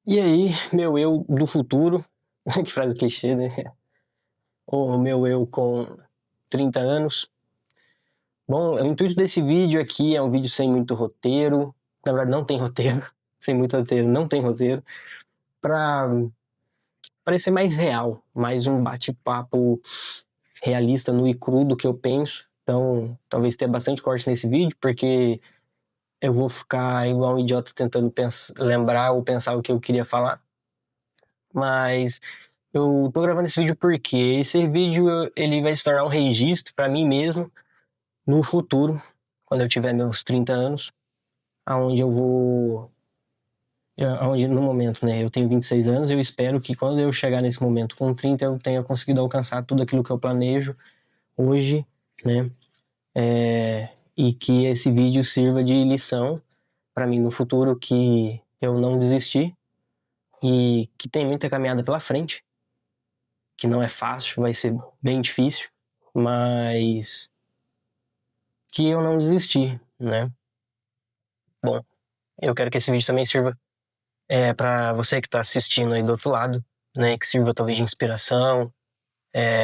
E aí, meu eu do futuro, que frase clichê, né? O meu eu com 30 anos. Bom, o intuito desse vídeo aqui é um vídeo sem muito roteiro. Na verdade, não tem roteiro. Sem muito roteiro, não tem roteiro. Pra parecer mais real, mais um bate-papo realista, nu e cru do que eu penso. Então, talvez tenha bastante corte nesse vídeo, porque eu vou ficar igual um idiota tentando lembrar ou pensar o que eu queria falar. Mas eu tô gravando esse vídeo porque esse vídeo ele vai se tornar um registro para mim mesmo no futuro, quando eu tiver meus 30 anos, aonde eu vou, aonde no momento, né, eu tenho 26 anos, eu espero que quando eu chegar nesse momento com 30 eu tenha conseguido alcançar tudo aquilo que eu planejo hoje, né, e que esse vídeo sirva de lição para mim no futuro, que eu não desisti e que tem muita caminhada pela frente, que não é fácil, vai ser bem difícil, mas que eu não desisti, né? Bom, eu quero que esse vídeo também sirva para você que está assistindo aí do outro lado, né? Que sirva talvez de inspiração,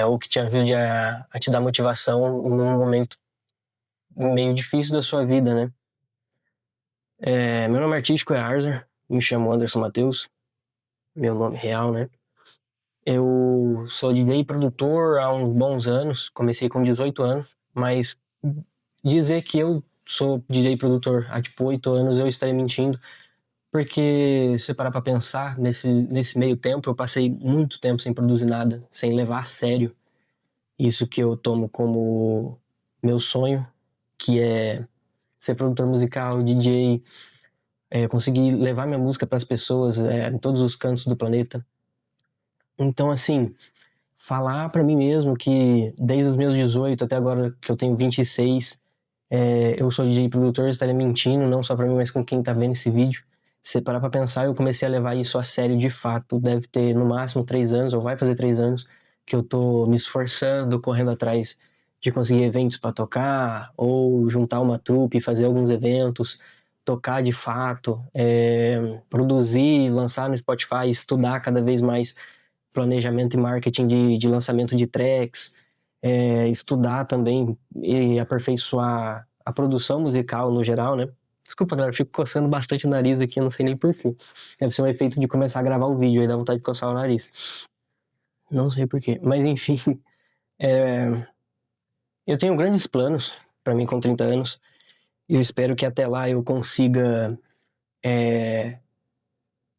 ou que te ajude a te dar motivação num momento meio difícil da sua vida, né? Meu nome artístico é Arzer, me chamo Anderson Matheus, meu nome real, né? Eu sou DJ e produtor há uns bons anos, comecei com 18 anos, mas dizer que eu sou DJ e produtor há tipo 8 anos eu estaria mentindo, porque se parar pra pensar, nesse meio tempo eu passei muito tempo sem produzir nada, sem levar a sério isso que eu tomo como meu sonho, que é ser produtor musical, DJ, conseguir levar minha música para as pessoas em todos os cantos do planeta. Então, assim, falar para mim mesmo que desde os meus 18 até agora que eu tenho 26, eu sou DJ e produtor, estaria mentindo, não só pra mim, mas com quem tá vendo esse vídeo. Se parar pra pensar, eu comecei a levar isso a sério de fato. Deve ter no máximo 3 anos, ou vai fazer 3 anos, que eu tô me esforçando, correndo atrás de conseguir eventos pra tocar, ou juntar uma trupe, fazer alguns eventos, tocar de fato, produzir, lançar no Spotify, estudar cada vez mais planejamento e marketing de lançamento de tracks, estudar também e aperfeiçoar a produção musical no geral, né? Desculpa, galera, eu fico coçando bastante o nariz aqui, eu não sei nem porquê. Deve ser um efeito de começar a gravar o vídeo, aí dá vontade de coçar o nariz. Não sei porquê, mas enfim. é, eu tenho grandes planos para mim com 30 anos, e eu espero que até lá eu consiga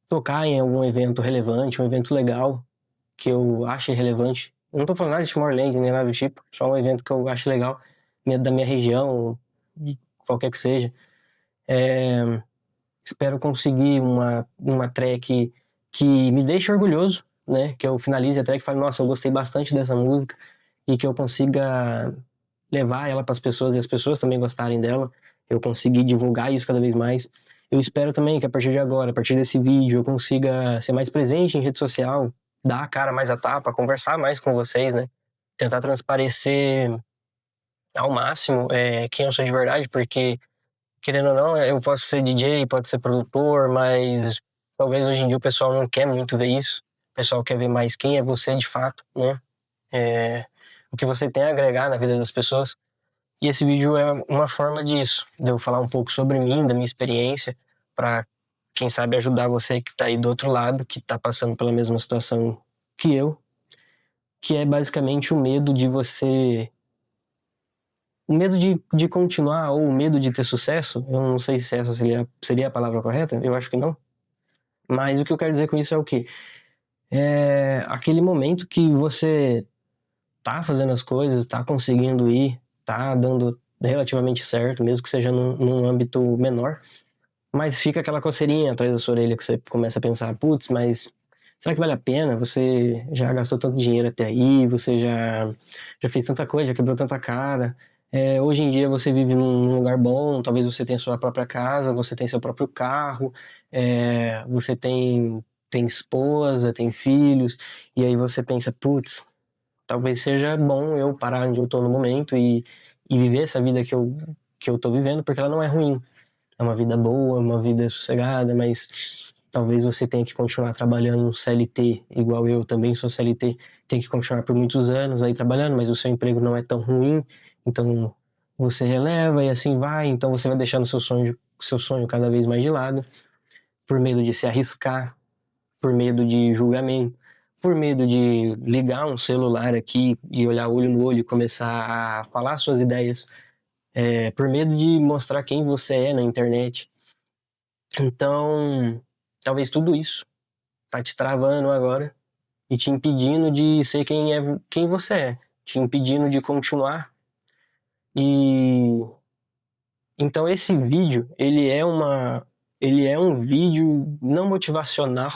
tocar em algum evento relevante, um evento legal, que eu ache relevante. Eu não tô falando nada de Tomorrowland, nem nada do tipo, só um evento que eu acho legal, da minha região, de qualquer que seja. É, espero conseguir uma track que me deixe orgulhoso, né? Que eu finalize a track e fale, nossa, eu gostei bastante dessa música, e que eu consiga levar ela para as pessoas e as pessoas também gostarem dela, eu conseguir divulgar isso cada vez mais. Eu espero também que a partir de agora, a partir desse vídeo, eu consiga ser mais presente em rede social, dar a cara mais a tapa, conversar mais com vocês, né? Tentar transparecer ao máximo quem eu sou de verdade, porque, querendo ou não, eu posso ser DJ, pode ser produtor, mas talvez hoje em dia o pessoal não quer muito ver isso. O pessoal quer ver mais quem é você de fato, né? O que você tem a agregar na vida das pessoas. E esse vídeo é uma forma disso, de eu falar um pouco sobre mim, da minha experiência, para quem sabe ajudar você que tá aí do outro lado, que tá passando pela mesma situação que eu, que é basicamente o medo de você. O medo de continuar ou o medo de ter sucesso. Eu não sei se essa seria a palavra correta, eu acho que não. Mas o que eu quero dizer com isso é o quê? É aquele momento que você tá fazendo as coisas, tá conseguindo ir, tá dando relativamente certo, mesmo que seja num âmbito menor, mas fica aquela coceirinha atrás da sua orelha que você começa a pensar, putz, mas será que vale a pena? Você já gastou tanto dinheiro até aí, você já fez tanta coisa, já quebrou tanta cara. Hoje em dia você vive num lugar bom, talvez você tenha sua própria casa, você tem seu próprio carro, você tem esposa, tem filhos, e aí você pensa, putz, talvez seja bom eu parar onde eu tô no momento e viver essa vida que eu tô vivendo, porque ela não é ruim. É uma vida boa, uma vida sossegada, mas Talvez você tenha que continuar trabalhando no CLT, igual eu também sou CLT, tem que continuar por muitos anos aí trabalhando, mas o seu emprego não é tão ruim, então você releva e assim vai, então você vai deixando seu sonho cada vez mais de lado, por medo de se arriscar, por medo de julgamento, por medo de ligar um celular aqui e olhar olho no olho e começar a falar suas ideias, por medo de mostrar quem você é na internet. Então, talvez tudo isso tá te travando agora e te impedindo de ser quem você é, te impedindo de continuar. E então esse vídeo, ele é um vídeo não motivacional.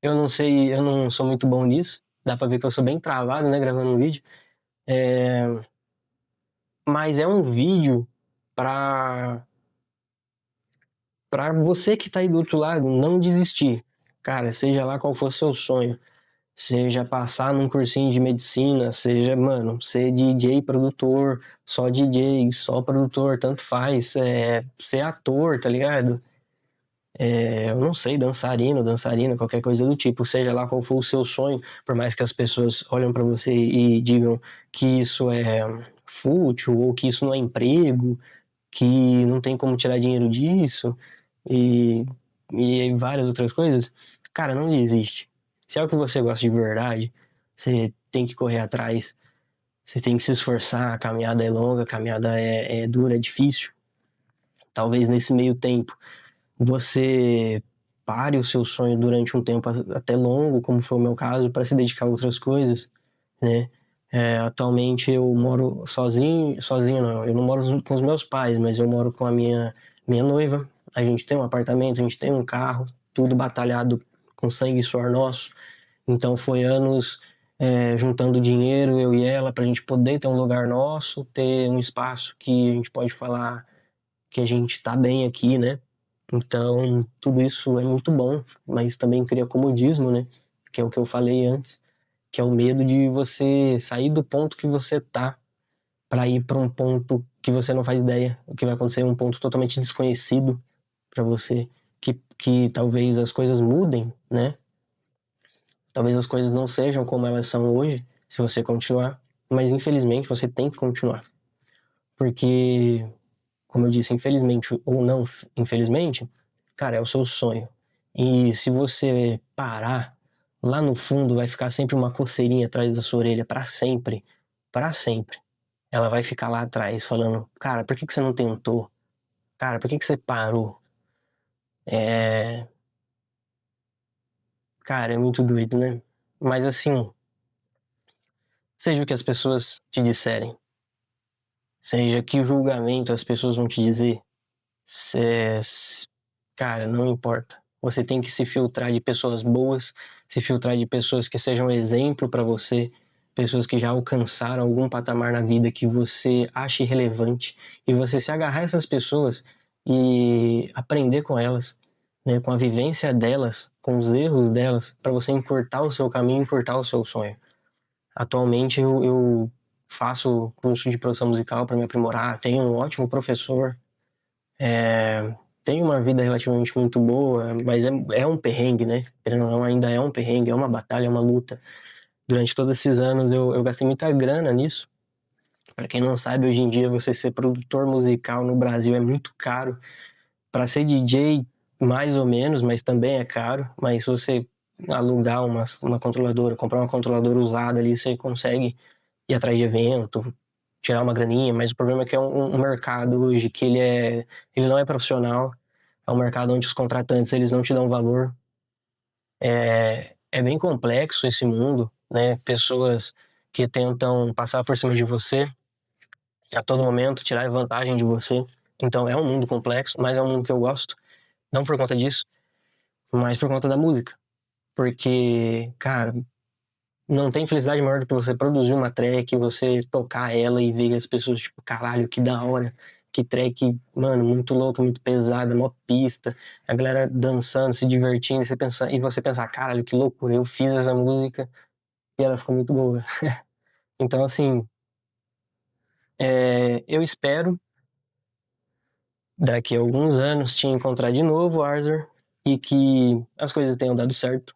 Eu não sei, eu não sou muito bom nisso. Dá pra ver que eu sou bem travado, né, gravando um vídeo. É, mas é um vídeo pra para você que tá aí do outro lado não desistir. Cara, seja lá qual for seu sonho, seja passar num cursinho de medicina, seja, mano, ser DJ, produtor, só DJ, só produtor, tanto faz, ser ator, tá ligado? Eu não sei, dançarino, dançarina, qualquer coisa do tipo, seja lá qual for o seu sonho, por mais que as pessoas olhem pra você e digam que isso é fútil ou que isso não é emprego, que não tem como tirar dinheiro disso e, e várias outras coisas, cara, não desiste. Se é o que você gosta de verdade, você tem que correr atrás, você tem que se esforçar, a caminhada é longa, a caminhada é dura, é difícil. Talvez nesse meio tempo você pare o seu sonho durante um tempo até longo, como foi o meu caso, para se dedicar a outras coisas, né? Atualmente eu moro sozinho não, eu não moro com os meus pais, mas eu moro com a minha noiva. A gente tem um apartamento, a gente tem um carro, tudo batalhado com sangue e suor nosso. Então foi anos juntando dinheiro, eu e ela, para a gente poder ter um lugar nosso, ter um espaço que a gente pode falar que a gente tá bem aqui, né? Então, tudo isso é muito bom, mas também cria comodismo, né? Que é o que eu falei antes, que é o medo de você sair do ponto que você tá para ir para um ponto que você não faz ideia, o que vai acontecer, um ponto totalmente desconhecido para você, que talvez as coisas mudem, né? Talvez as coisas não sejam como elas são hoje, se você continuar, mas infelizmente você tem que continuar, porque como eu disse, infelizmente ou não infelizmente, cara, é o seu sonho. E se você parar, lá no fundo vai ficar sempre uma coceirinha atrás da sua orelha, pra sempre. Pra sempre. Ela vai ficar lá atrás falando, cara, por que que você não tentou? Cara, por que que você parou? É... Cara, é muito doido, né? Mas assim, seja o que as pessoas te disserem, seja que julgamento as pessoas vão te dizer, Cê- cara, não importa. Você tem que se filtrar de pessoas boas, se filtrar de pessoas que sejam exemplo para você, pessoas que já alcançaram algum patamar na vida que você ache relevante, e você se agarrar a essas pessoas e aprender com elas, né, com a vivência delas, com os erros delas, para você encurtar o seu caminho, encurtar o seu sonho. Atualmente eu faço curso de produção musical para me aprimorar, tenho um ótimo professor, tem uma vida relativamente muito boa, mas é um perrengue, né? Querendo ou não, ainda é um perrengue, é uma batalha, é uma luta. Durante todos esses anos eu gastei muita grana nisso. Para quem não sabe, hoje em dia você ser produtor musical no Brasil é muito caro. Para ser DJ, mais ou menos, mas também é caro. Mas se você alugar uma controladora, comprar uma controladora usada ali, você consegue ir atrás de evento, tirar uma graninha, mas o problema é que é um mercado hoje que ele não é profissional, é um mercado onde os contratantes eles não te dão valor. É bem complexo esse mundo, né? Pessoas que tentam passar por cima de você a todo momento, tirar vantagem de você. Então é um mundo complexo, mas é um mundo que eu gosto, não por conta disso, mas por conta da música. Porque, cara, não tem felicidade maior do que você produzir uma track, você tocar ela e ver as pessoas, tipo, caralho, que da hora. Que track, mano, muito louca, muito pesada, mó pista. A galera dançando, se divertindo, e você pensar, caralho, que loucura, eu fiz essa música e ela ficou muito boa. Então, assim, eu espero daqui a alguns anos te encontrar de novo, Arthur, e que as coisas tenham dado certo,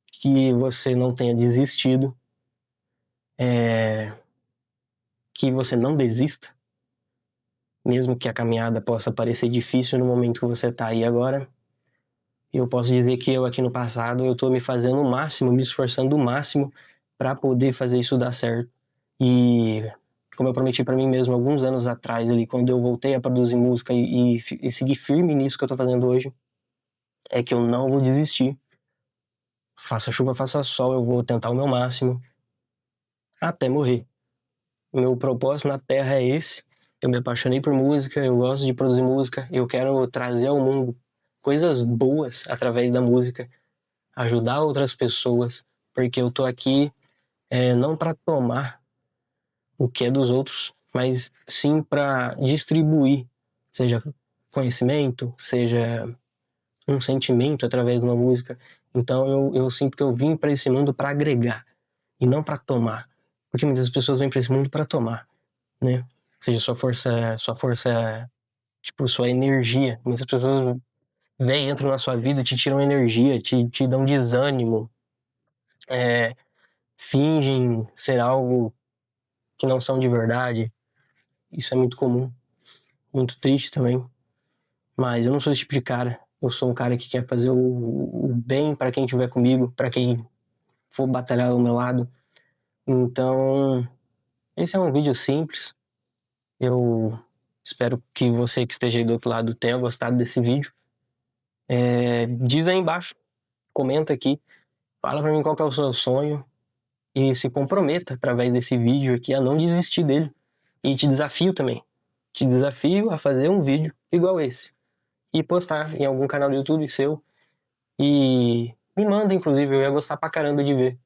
que você não tenha desistido, que você não desista, mesmo que a caminhada possa parecer difícil no momento que você tá aí agora. Eu posso dizer que eu aqui no passado, eu tô me fazendo o máximo, me esforçando o máximo para poder fazer isso dar certo. E como eu prometi para mim mesmo alguns anos atrás, ali, quando eu voltei a produzir música e seguir firme nisso que eu tô fazendo hoje, é que eu não vou desistir. Faça chuva, faça sol, eu vou tentar o meu máximo até morrer. Meu propósito na Terra é esse. Eu me apaixonei por música, eu gosto de produzir música, eu quero trazer ao mundo coisas boas através da música, ajudar outras pessoas, porque eu tô aqui não para tomar o que é dos outros, mas sim para distribuir, seja conhecimento, seja um sentimento através de uma música. Então eu sinto que eu vim para esse mundo para agregar e não para tomar, porque muitas pessoas vêm para esse mundo para tomar, né? Seja sua força, tipo, sua energia. Muitas pessoas vêm, entram na sua vida, te tiram energia, te dão desânimo, fingem ser algo que não são de verdade. Isso é muito comum, muito triste também. Mas eu não sou esse tipo de cara. Eu sou um cara que quer fazer o bem para quem estiver comigo, para quem for batalhar ao meu lado. Então, esse é um vídeo simples. Eu espero que você que esteja aí do outro lado tenha gostado desse vídeo. Diz aí embaixo, comenta aqui, fala pra mim qual que é o seu sonho e se comprometa através desse vídeo aqui a não desistir dele. E te desafio também. Te desafio a fazer um vídeo igual esse e postar em algum canal do YouTube seu. E me manda, inclusive, eu ia gostar pra caramba de ver.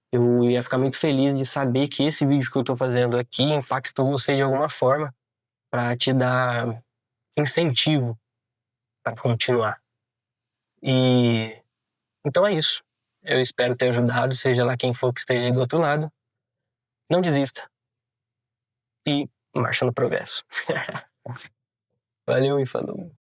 Eu ia ficar muito feliz de saber que esse vídeo que eu tô fazendo aqui impactou você de alguma forma pra te dar incentivo pra continuar. E então é isso. Eu espero ter ajudado, seja lá quem for que esteja aí do outro lado. Não desista. E marcha no progresso. Valeu e falou.